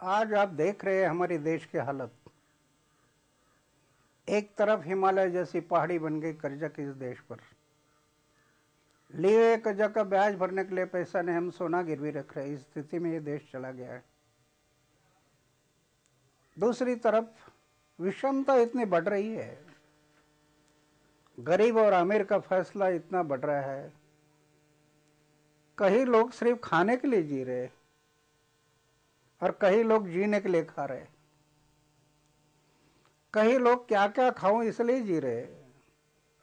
आज आप देख रहे हैं हमारे देश की हालत। एक तरफ हिमालय जैसी पहाड़ी बन गई कर्जा के इस देश पर। लिए कर्जा का ब्याज भरने के लिए पैसा नहीं, हम सोना गिरवी रख रहे हैं। इस स्थिति में ये देश चला गया है। दूसरी तरफ विषमता इतनी बढ़ रही है, गरीब और अमीर का फैसला इतना बढ़ रहा है। कई लोग सिर्फ खाने के लिए जी रहे और कई लोग जीने के लिए खा रहे। कई लोग क्या क्या खाऊं इसलिए जी रहे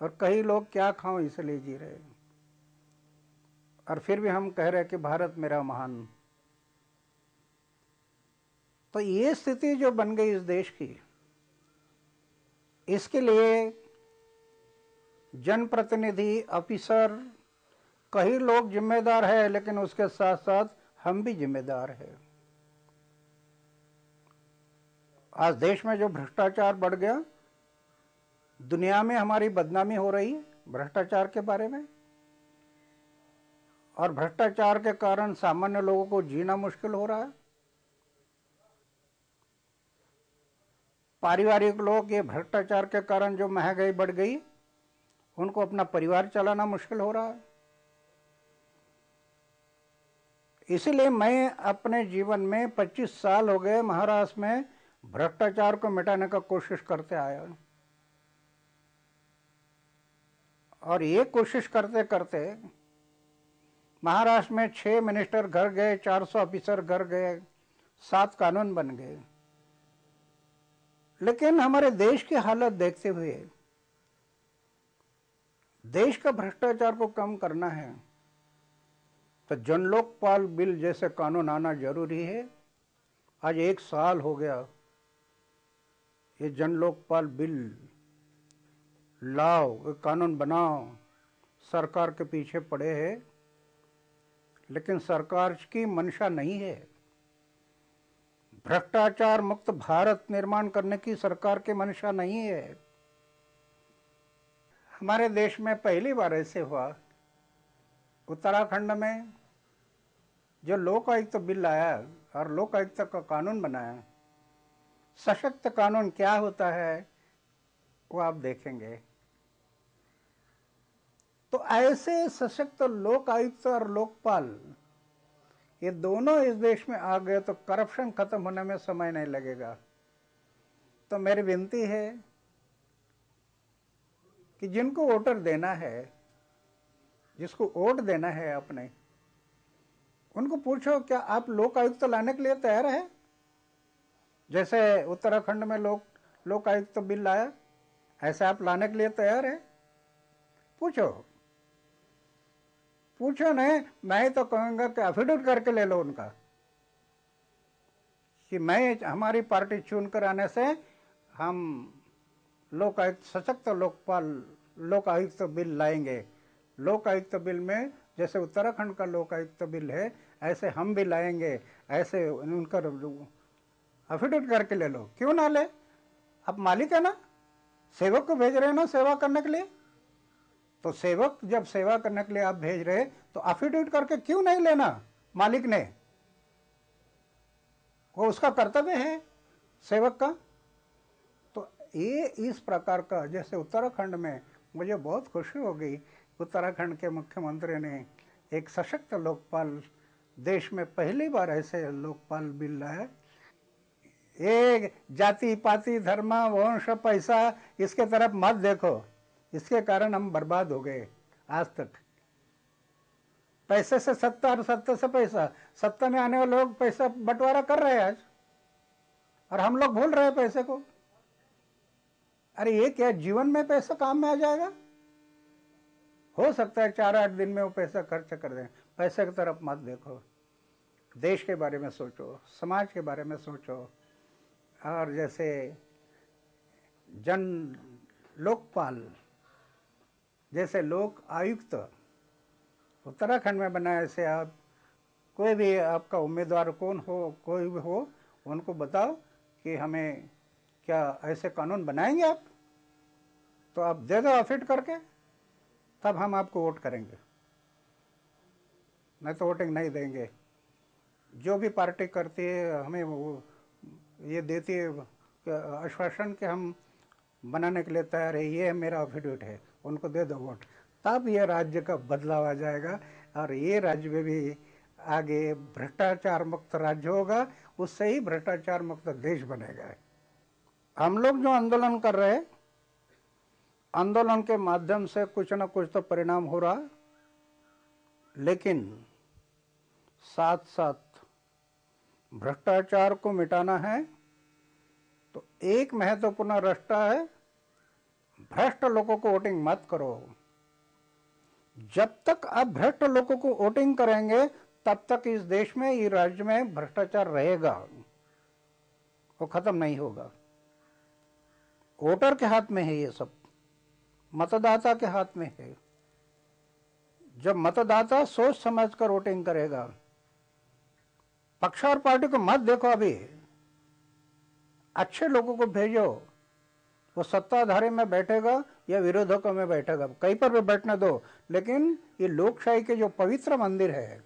और कई लोग क्या खाऊं इसलिए जी रहे। और फिर भी हम कह रहे हैं कि भारत मेरा महान। तो ये स्थिति जो बन गई इस देश की, इसके लिए जनप्रतिनिधि, ऑफिसर, कई लोग जिम्मेदार है, लेकिन उसके साथ साथ हम भी जिम्मेदार है। आज देश में जो भ्रष्टाचार बढ़ गया, दुनिया में हमारी बदनामी हो रही है भ्रष्टाचार के बारे में, और भ्रष्टाचार के कारण सामान्य लोगों को जीना मुश्किल हो रहा है। पारिवारिक लोग ये भ्रष्टाचार के कारण जो महंगाई बढ़ गई, उनको अपना परिवार चलाना मुश्किल हो रहा है। इसलिए मैं अपने जीवन में 25 साल हो गए महाराष्ट्र में भ्रष्टाचार को मिटाने का कोशिश करते आया, और ये कोशिश करते करते महाराष्ट्र में 6 मिनिस्टर घर गए, 400 ऑफिसर घर गए, 7 कानून बन गए। लेकिन हमारे देश की हालत देखते हुए देश का भ्रष्टाचार को कम करना है तो जन लोकपाल बिल जैसे कानून आना जरूरी है। आज 1 साल हो गया ये जन लोकपाल बिल लाओ, कानून बनाओ, सरकार के पीछे पड़े हैं, लेकिन सरकार की मंशा नहीं है। भ्रष्टाचार मुक्त भारत निर्माण करने की सरकार की मंशा नहीं है। हमारे देश में पहली बार ऐसे हुआ, उत्तराखंड में जो लोक आयुक्त बिल आया और लोक आयुक्त का कानून बनाया। सशक्त कानून क्या होता है वो आप देखेंगे। तो ऐसे सशक्त लोक आयुक्त और लोकपाल ये दोनों इस देश में आ गए तो करप्शन खत्म होने में समय नहीं लगेगा। तो मेरी विनती है कि जिनको वोटर देना है, जिसको वोट देना है अपने, उनको पूछो क्या आप लोक आयुक्त लाने के लिए तैयार है? जैसे उत्तराखंड में लोक आयुक्त बिल लाया, ऐसे आप लाने के लिए तैयार है? पूछो नहीं। मैं तो कहूँगा कि एफिडेविट करके ले लो उनका कि मैं, हमारी पार्टी चुनकर आने से हम लोक आयुक्त, सशक्त लोक आयुक्त बिल लाएंगे। लोक आयुक्त बिल में जैसे उत्तराखंड का लोक आयुक्त बिल है, ऐसे हम भी लाएंगे। ऐसे उनका एफिडेविट करके ले लो। क्यों ना ले? आप मालिक है ना, सेवक को भेज रहे हैं ना सेवा करने के लिए। तो सेवक जब सेवा करने के लिए आप भेज रहे तो एफिडेविट करके क्यों नहीं लेना मालिक ने? वो उसका कर्तव्य है सेवक का। तो ये इस प्रकार का, जैसे उत्तराखंड में मुझे बहुत खुशी हो गई, उत्तराखंड के मुख्यमंत्री ने एक सशक्त लोकपाल, देश में पहली बार ऐसे लोकपाल बिल लाया। ये जाति पाति धर्म वंश पैसा इसके तरफ मत देखो, इसके कारण हम बर्बाद हो गए। आज तक पैसे से सत्ता और सत्ता से पैसा, सत्ता में आने वाले लोग पैसा बंटवारा कर रहे हैं आज, और हम लोग भूल रहे हैं पैसे को। अरे ये क्या जीवन में पैसा काम में आ जाएगा? हो सकता है 4-8 दिन में वो पैसा खर्च कर दें। पैसे की तरफ मत देखो, देश के बारे में सोचो, समाज के बारे में सोचो। और जैसे जन लोकपाल जैसे लोक आयुक्त उत्तराखंड में बनाए, से आप कोई भी आपका उम्मीदवार कौन हो, कोई भी हो, उनको बताओ कि हमें क्या ऐसे कानून बनाएंगे आप, तो आप दे दो एफिट करके, तब हम आपको वोट करेंगे, नहीं तो वोटिंग नहीं देंगे। जो भी पार्टी करती है हमें वो ये देती है आश्वासन कि हम बनाने के लिए तैयार है, ये मेरा एफिडेविट है, उनको दे दो वोट, तब ये राज्य का बदलाव आ जाएगा और ये राज्य में भी आगे भ्रष्टाचार मुक्त राज्य होगा, उससे ही भ्रष्टाचार मुक्त देश बनेगा। हम लोग जो आंदोलन कर रहे हैं, आंदोलन के माध्यम से कुछ ना कुछ तो परिणाम हो रहा, लेकिन साथ साथ भ्रष्टाचार को मिटाना है तो एक महत्वपूर्ण रास्ता है, भ्रष्ट लोगों को वोटिंग मत करो। जब तक आप भ्रष्ट लोगों को वोटिंग करेंगे तब तक इस देश में, इस राज्य में भ्रष्टाचार रहेगा, वो खत्म नहीं होगा। वोटर के हाथ में है ये सब, मतदाता के हाथ में है। जब मतदाता सोच समझ कर वोटिंग करेगा, पक्ष और पार्टी को मत देखो, अभी अच्छे लोगों को भेजो, वो सत्ताधारी में बैठेगा या विरोधकों में बैठेगा, कहीं पर भी बैठने दो, लेकिन ये लोकशाही के जो पवित्र मंदिर है,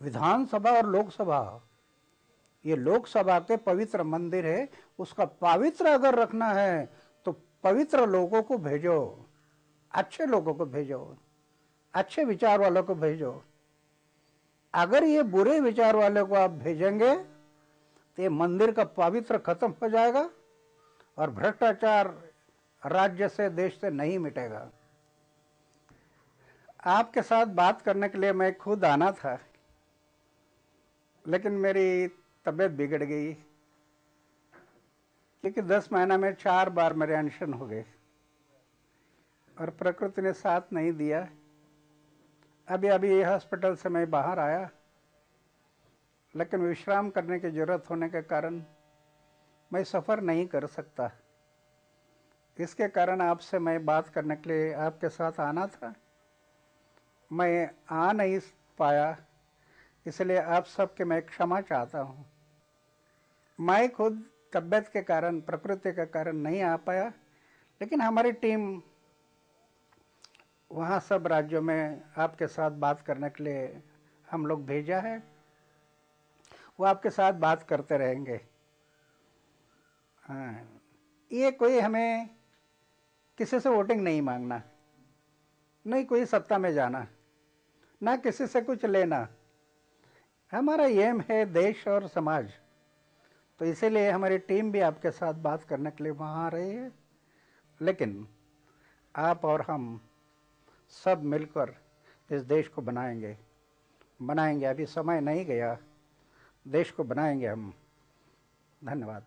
विधानसभा और लोकसभा, ये लोकसभा के पवित्र मंदिर है, उसका पवित्र अगर रखना है तो पवित्र लोगों को भेजो, अच्छे लोगों को भेजो, अच्छे विचार वालों को भेजो। अगर ये बुरे विचार वाले को आप भेजेंगे तो ये मंदिर का पवित्र खत्म हो जाएगा और भ्रष्टाचार राज्य से, देश से नहीं मिटेगा। आपके साथ बात करने के लिए मैं खुद आना था, लेकिन मेरी तबीयत बिगड़ गई, क्योंकि 10 महीना में 4 बार मेरे अनशन हो गए और प्रकृति ने साथ नहीं दिया। अभी हॉस्पिटल से मैं बाहर आया, लेकिन विश्राम करने की ज़रूरत होने के कारण मैं सफ़र नहीं कर सकता। इसके कारण आपसे मैं बात करने के लिए आपके साथ आना था, मैं आ नहीं पाया, इसलिए आप सबके मैं क्षमा चाहता हूँ। मैं खुद तबीयत के कारण, प्रकृति के कारण नहीं आ पाया, लेकिन हमारी टीम वहाँ सब राज्यों में आपके साथ बात करने के लिए हम लोग भेजा है, वो आपके साथ बात करते रहेंगे। हाँ, ये कोई हमें किसी से वोटिंग नहीं मांगना, नहीं कोई सत्ता में जाना, ना किसी से कुछ लेना। हमारा एम है देश और समाज, तो इसीलिए हमारी टीम भी आपके साथ बात करने के लिए वहाँ आ रही है। लेकिन आप और हम सब मिलकर इस देश को बनाएंगे। अभी समय नहीं गया, देश को बनाएंगे हम। धन्यवाद।